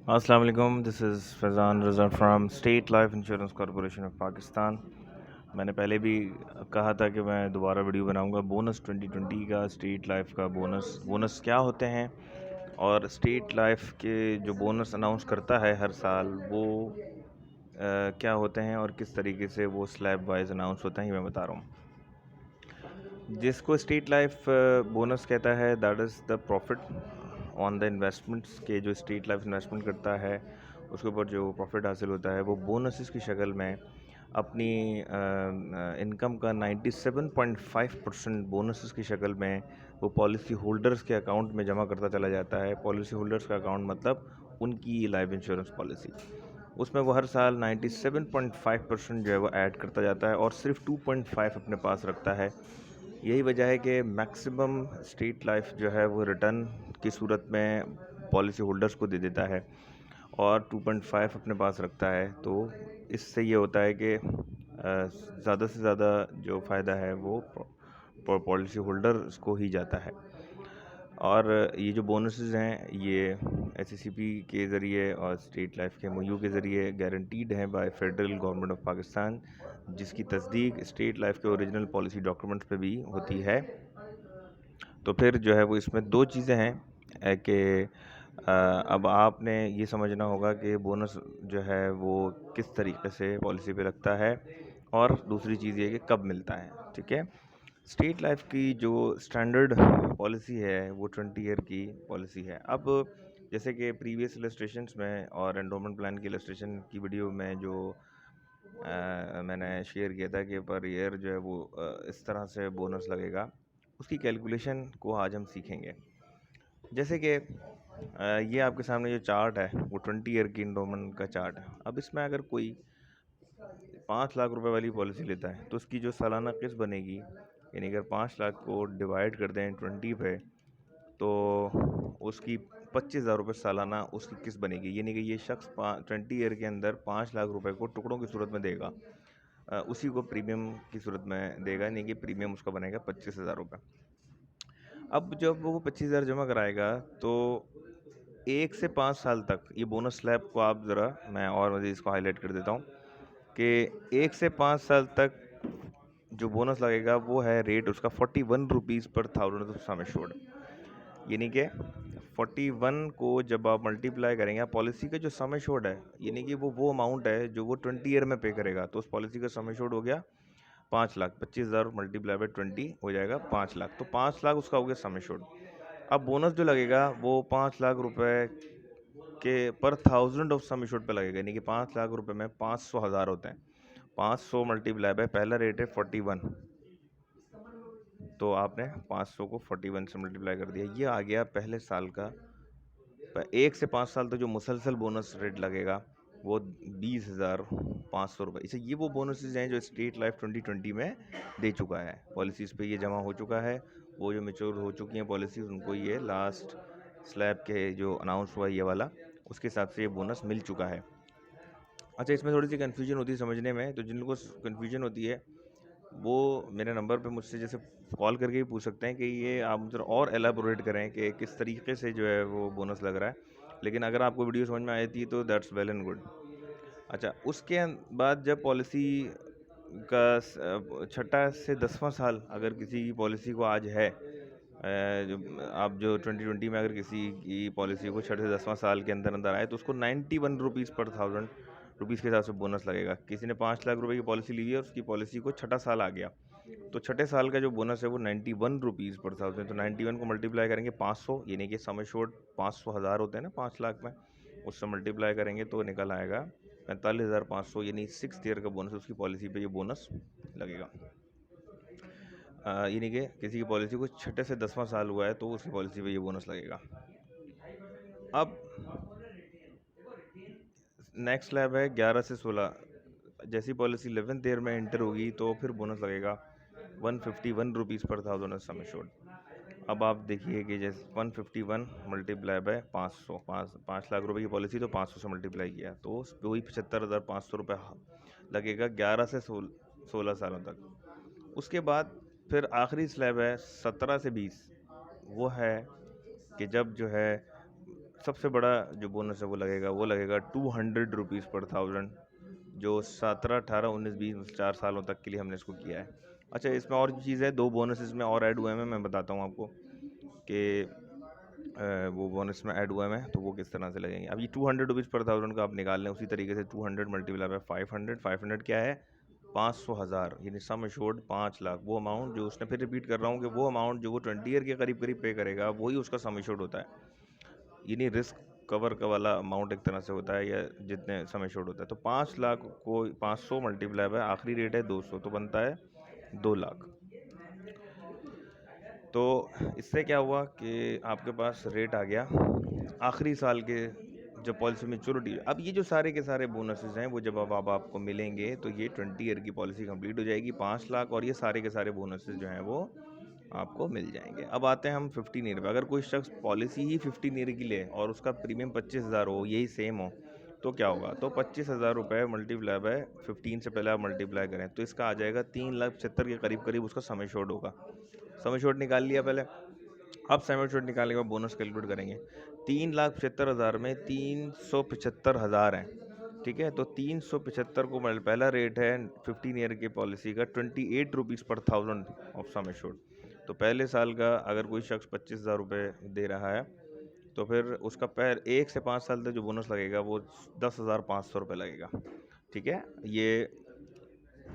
अस्सलाम वालेकुम, this is Faizan Raza from state life insurance corporation of Pakistan. मैंने पहले भी कहा था कि मैं दोबारा वीडियो बनाऊंगा बोनस 2020 का, स्टेट लाइफ का बोनस बोनस क्या होते हैं और स्टेट लाइफ के जो बोनस अनाउंस करता है हर साल वो क्या होते हैं और किस तरीके से वो स्लैब वाइज अनाउंस होते हैं, ये मैं बता रहा हूँ। जिसको स्टेट लाइफ बोनस कहता है, that is the profit on the investments के जो स्टेट लाइफ इन्वेस्टमेंट करता है उसके ऊपर जो प्रॉफिट हासिल होता है वो बोनसेस की शक्ल में अपनी इनकम का 97.5% बोनसेस की शक्ल में वो पॉलिसी होल्डर्स के अकाउंट में जमा करता चला जाता है। पॉलिसी होल्डर्स का अकाउंट मतलब उनकी लाइफ इंश्योरेंस पॉलिसी, उसमें वो हर साल 97.5% जो है वो ऐड करता जाता है और सिर्फ 2.5 अपने पास रखता है। यही वजह है कि मैक्सिमम स्टेट लाइफ जो है वो रिटर्न की सूरत में पॉलिसी होल्डर्स को दे देता है और 2.5 अपने पास रखता है। तो इससे ये होता है कि ज़्यादा से ज़्यादा जो फ़ायदा है वो पॉलिसी होल्डर्स को ही जाता है। और ये जो बोनसेस हैं ये एससीसीपी के ज़रिए और स्टेट लाइफ के एमओयू के ज़रिए गारंटीड हैं by federal government of Pakistan, जिसकी तस्दीक स्टेट लाइफ के ओरिजिनल पॉलिसी डॉक्यूमेंट्स पे भी होती है। तो फिर जो है वो इसमें दो चीज़ें हैं कि अब आपने ये समझना होगा कि बोनस जो है वो किस तरीके से पॉलिसी पे लगता है और दूसरी चीज़ ये कि कब मिलता है। ठीक है, स्टेट लाइफ की जो स्टैंडर्ड पॉलिसी है वो 20 ईयर की पॉलिसी है। अब जैसे कि प्रीवियस इलस्ट्रेशंस में और एंडोमेंट प्लान की इलस्ट्रेशन की वीडियो में जो मैंने शेयर किया था कि पर ईयर जो है वो इस तरह से बोनस लगेगा, उसकी कैलकुलेशन को आज हम सीखेंगे। जैसे कि ये आपके सामने जो चार्ट है वो 20 ईयर की इंडोमेंट का चार्ट है। अब इसमें अगर कोई 5 लाख रुपए वाली पॉलिसी लेता है तो उसकी जो सालाना किस्त बनेगी, यानी अगर 5 लाख को डिवाइड कर दें 20 पे तो उसकी 25,000 रुपये सालाना उसकी किस्त बनेगी। यानी कि ये शख्स 20 ईयर के अंदर 5 लाख रुपए को टुकड़ों की सूरत में देगा, उसी को प्रीमियम की सूरत में देगा, यानी कि प्रीमियम उसका बनेगा 25,000 रुपये। अब जब वो 25,000 जमा कराएगा तो 1 से 5 साल तक ये बोनस स्लैब को आप ज़रा, मैं और मज़ीद इसको हाईलाइट कर देता हूँ कि 1 से 5 साल तक जो बोनस लगेगा वो है रेट उसका 41 रुपीज़ पर थाउजेंड ऑफ सम एश्योर्ड। यानी कि 41 को जब आप मल्टीप्लाई करेंगे, पॉलिसी का जो सम एश्योर्ड है यानी कि वो अमाउंट है जो वो 20 ईयर में पे करेगा, तो उस पॉलिसी का सम एश्योर्ड हो गया 5 लाख। 25,000 मल्टीप्लाई बाई 20 हो जाएगा 5 लाख, तो 5 लाख उसका हो गया सम एश्योर्ड। अब बोनस जो लगेगा वो 5 लाख रुपए के पर थाउजेंड ऑफ सम एश्योर्ड पे लगेगा, यानी कि 5 लाख रुपए में 500,000 होते हैं। 500 मल्टीप्लाई बाय, पहला रेट है 41, तो आपने 500 को 41 से मल्टीप्लाई कर दिया, ये आ गया पहले साल का। 1 से 5 साल तक जो मुसलसल बोनस रेट लगेगा वो 20,500 रुपये। इसे ये वो बोनसेस हैं जो स्टेट लाइफ 2020 में दे चुका है, पॉलिसीज़ पे ये जमा हो चुका है। वो जो मेच्योर हो चुकी हैं पॉलिसीज़ उनको ये लास्ट स्लैब के जो अनाउंस हुआ ये वाला, उसके हिसाब से ये बोनस मिल चुका है। अच्छा, इसमें थोड़ी सी कन्फ्यूजन होती है समझने में, तो जिनको कन्फ्यूजन होती है वो मेरे नंबर पे मुझसे जैसे कॉल करके भी पूछ सकते हैं कि ये आप मुझे और एलाबोरेट करें कि किस तरीके से जो है वो बोनस लग रहा है। लेकिन अगर आपको वीडियो समझ में आई थी तो दैट्स वेल एंड गुड। अच्छा, उसके बाद जब पॉलिसी का छठा से 10वां साल अगर किसी की पॉलिसी को आज है, जो आप जो 2020 में अगर किसी की पॉलिसी को छठे से 10वां साल के अंदर अंदर आए तो उसको 91 रुपीज़ पर थाउजेंड रुपीज़ के हिसाब से बोनस लगेगा। किसी ने 5 लाख रुपए की पॉलिसी ली है, उसकी पॉलिसी को छठा साल आ गया तो छठे साल का जो बोनस है वो 91 रुपीज़ पर थाउजेंड। तो 91 को मल्टीप्लाई करेंगे 500, यानी कि सम एश्योर्ड 500,000 होते हैं ना 5 लाख में, उससे मल्टीप्लाई करेंगे तो निकल आएगा 45,500, यानी 6th ईयर का बोनस उसकी पॉलिसी पे ये बोनस लगेगा। यानी कि किसी की पॉलिसी को छठे से 10वां साल हुआ है तो उसकी पॉलिसी पे ये बोनस लगेगा। अब नेक्स्ट स्लैब है 11 से 16। जैसी पॉलिसी 11th ईयर में एंटर होगी तो फिर बोनस लगेगा 151 रुपीज़ पर थाउजेंड सम एश्योर्ड। अब आप देखिए कि जैसे 151 मल्टीप्लाई बाय 500, 5 लाख रुपए की पॉलिसी तो 500 से मल्टीप्लाई किया तो वही 75,500 रुपये लगेगा 11 से 16 सालों तक। उसके बाद फिर आखिरी स्लैब है 17 से 20। वो है कि जब जो है सबसे बड़ा जो बोनस है वो लगेगा 200 रुपीज़ पर थाउजेंड, जो 17, 18, 19, 20 4 सालों तक के लिए हमने इसको किया है। अच्छा, इसमें और भी चीज़ है, 2 बोनस इसमें और ऐड हुए हैं, मैं बताता हूँ आपको कि वो बोनस में ऐड हुए हैं तो वो किस तरह से लगेंगे। अब ये 200 रुपीज़ पर थाउजेंड का आप निकाल लें, उसी तरीके से 200 मल्टीप्लाई बाय 500 क्या है, 500 हज़ार, यानी सम एश्योर्ड 5 लाख। वो अमाउंट जो उसने, फिर रिपीट कर रहा हूँ कि वो अमाउंट जो वो 20 ईयर के करीब करीब पे करेगा वही उसका सम एश्योर्ड होता है, यानी रिस्क कवर का वाला अमाउंट एक तरह से होता है, या जितने सम एश्योर्ड होता है। तो 5 लाख को 500 मल्टीप्लाई बाय आखिरी रेट है 200, तो बनता है 2 लाख। तो इससे क्या हुआ कि आपके पास रेट आ गया आखिरी साल के जब पॉलिसी मैच्योरिटी। अब ये जो सारे के सारे बोनसेस हैं वो जब अब आपको मिलेंगे तो ये 20 ईयर की पॉलिसी कंप्लीट हो जाएगी, 5 लाख, और ये सारे के सारे बोनसेस जो हैं वो आपको मिल जाएंगे। अब आते हैं हम 15 ईयर पे। अगर कोई शख्स पॉलिसी ही 15 ईयर की ले और उसका प्रीमियम 25,000 हो, यही सेम हो, तो क्या होगा, तो 25,000 रुपये मल्टीप्लाई बाय 15 से पहले आप मल्टीप्लाई करें तो इसका आ जाएगा 3,75,000 के करीब करीब उसका सम एश्योर्ड होगा। सम एश्योर्ड निकाल लिया पहले, अब सम एश्योर्ड निकालने के बाद बोनस कैलकुलेट करेंगे। 3,75,000 में 375,000 हैं, ठीक है, तो 375 को पहला रेट है 15 ईयर की पॉलिसी का 28 रुपीज़ पर थाउजेंड ऑफ सम एश्योर्ड। तो पहले साल का अगर कोई शख्स 25,000 रुपये दे रहा है तो फिर उसका 1 से 5 साल तक जो बोनस लगेगा वो 10,500 रुपये लगेगा, ठीक है। ये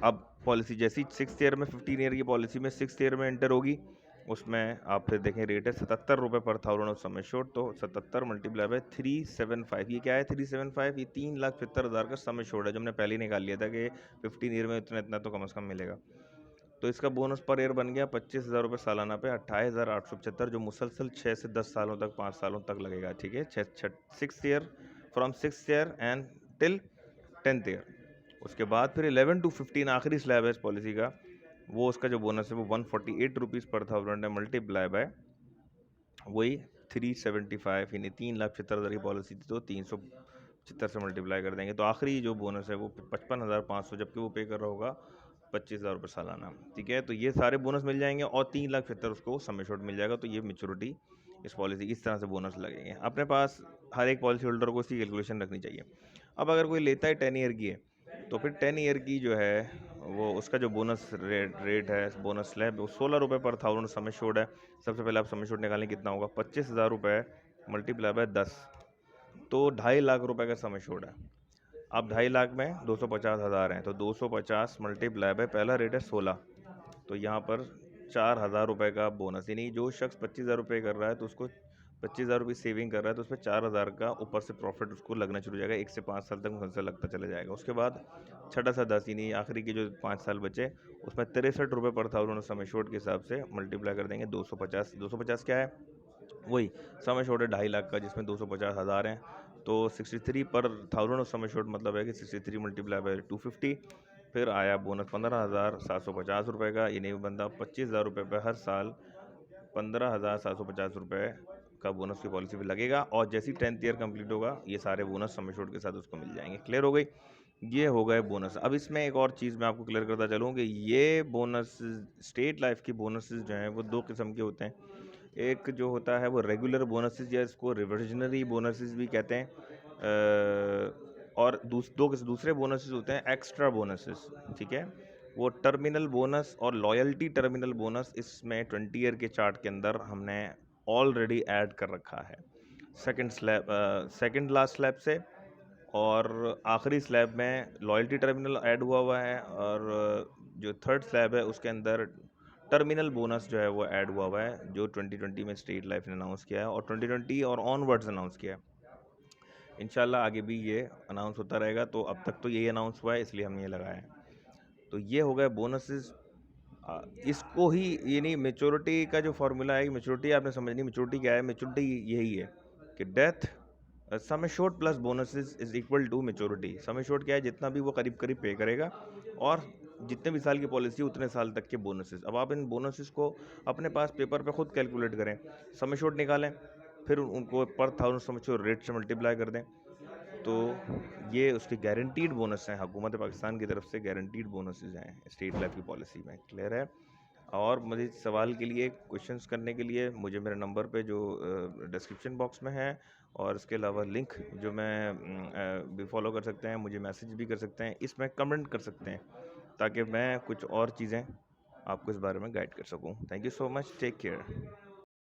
अब पॉलिसी जैसी 6th ईयर में, 15 ईयर की पॉलिसी में 6th ईयर में एंटर होगी, उसमें आप फिर देखें रेट है 77 रुपये पर थाउजेंड ऑफ सम एश्योर्ड। तो 77 मल्टीप्लाई बाय 375, ये क्या है 375, ये 3,75,000 का सम एश्योर्ड है जो हमने पहले ही निकाल लिया था कि 15 ईयर में इतना इतना तो कम से कम मिलेगा। तो इसका बोनस पर ईयर बन गया 25,000 रुपये सालाना पे 28,875, जो मुसलसल 6 से 10 सालों तक, 5 सालों तक लगेगा, ठीक है। 6th year, from 6th year and till 10th year. उसके बाद फिर 11 to 15 आखिरी स्लैब है इस पॉलिसी का, वो उसका जो बोनस है वो 148 रुपीज़ पर थाउजेंड है मल्टीप्लाई बाय वही 375, यानी 3,75,000 की पॉलिसी थी तो 375 से मल्टीप्लाई कर देंगे तो आखिरी जो बोनस है वो 55,500, जबकि वो पे कर रहा होगा 25,000 रुपये सालाना, ठीक है। तो ये सारे बोनस मिल जाएंगे और 3,75,000 उसको सम एश्योर्ड मिल जाएगा। तो ये मेच्योरिटी इस पॉलिसी इस तरह से बोनस लगेंगे अपने पास। हर एक पॉलिसी होल्डर को इसकी कैलकुलेशन रखनी चाहिए। अब अगर कोई लेता है 10 ईयर की है तो फिर 10 ईयर की जो है वो उसका जो बोनस रेट है, बोनस स्लैब, वो 16 रुपये पर थाउजेंड सम एश्योर्ड है। सबसे पहले आप सम एश्योर्ड निकालें, कितना होगा, 25,000 रुपये मल्टीप्लाई बाय 10, तो 2.5 लाख रुपए का सम एश्योर्ड है। अब 2.5 लाख में 250,000 हैं, तो 250 मल्टीप्लाई बाय पहला रेट है 16, तो यहाँ पर 4,000 रुपये का बोनस, यानी जो शख्स 25,000 रुपये कर रहा है तो उसको 25,000 रुपये सेविंग कर रहा है तो उस पर 4,000 का ऊपर से प्रॉफिट उसको लगना शुरू हो जाएगा। 1 से 5 साल तक मुसलसल लगता चला जाएगा। उसके बाद छठा सा 10, यानी आखिरी के जो 5 साल बचे उसमें 63 रुपये पर थाउजेंड सम एश्योर्ड के हिसाब से मल्टीप्लाई कर देंगे 250। 250 क्या है, वही सम एश्योर्ड है 2.5 लाख का, जिसमें 250,000 हैं, तो 63 पर थाउजेंड ऑफ सम एश्योर्ड मतलब है कि 63 मल्टीप्लाई बाय 250। फिर आया बोनस 15,750 रुपये का, यानी बंदा 25,000 रुपये पर हर साल 15,750 रुपये का बोनस की पॉलिसी पे लगेगा, और जैसे ही 10th ईयर कंप्लीट होगा ये सारे बोनस सम एश्योर्ड के साथ उसको मिल जाएंगे। क्लियर हो गई, ये हो गए बोनस। अब इसमें एक और चीज़ मैं आपको क्लियर करता चलूँ कि ये बोनस, स्टेट लाइफ की बोनसेस जो हैं वो दो किस्म के होते हैं। एक जो होता है वो रेगुलर बोनसेस, या इसको रिवर्जनरी बोनसेस भी कहते हैं, और दूसरे बोनसेस होते हैं एक्स्ट्रा बोनसेस, ठीक है। वो टर्मिनल बोनस और लॉयल्टी टर्मिनल बोनस इसमें 20 ईयर के चार्ट के अंदर हमने ऑलरेडी ऐड कर रखा है सेकंड लास्ट स्लैब से, और आखिरी स्लैब में लॉयल्टी टर्मिनल ऐड हुआ है, और जो थर्ड स्लैब है उसके अंदर टर्मिनल बोनस जो है वो ऐड हुआ है, जो 2020 में स्टेट लाइफ ने अनाउंस किया है और 2020 और ऑनवर्ड्स अनाउंस किया है। इंशाल्लाह आगे भी ये अनाउंस होता रहेगा, तो अब तक तो यही अनाउंस हुआ है इसलिए हमने ये लगाया है। तो ये हो गए बोनसेस। इसको ही, यानी मेच्योरिटी का जो फॉर्मूला है, मेच्योरिटी आपने समझनी, मेच्योरिटी क्या है, मेच्योरिटी यही है कि death sum assured plus bonuses is equal to maturity. Sum assured क्या है, जितना भी वो करीब करीब पे करेगा, और जितने भी साल की पॉलिसी उतने साल तक के बोनसेस। अब आप इन बोनसेस को अपने पास पेपर पे खुद कैलकुलेट करें, सम एश्योर्ड निकालें, फिर उनको पर थाउजेंड सम एश्योर्ड रेट से मल्टीप्लाई कर दें, तो ये उसके गारंटीड बोनस हैं, हुकूमत पाकिस्तान की तरफ से गारंटीड बोनसेस हैं स्टेट लाइफ की पॉलिसी में। क्लियर है। और मज़ीद सवाल के लिए, क्वेश्चंस करने के लिए मुझे मेरे नंबर पे जो डिस्क्रिप्शन बॉक्स में है और इसके अलावा लिंक जो मैं भी फॉलो कर सकते हैं, मुझे मैसेज भी कर सकते हैं, इसमें कमेंट कर सकते हैं ताकि मैं कुछ और चीज़ें आपको इस बारे में गाइड कर सकूं। Thank you so much, take care.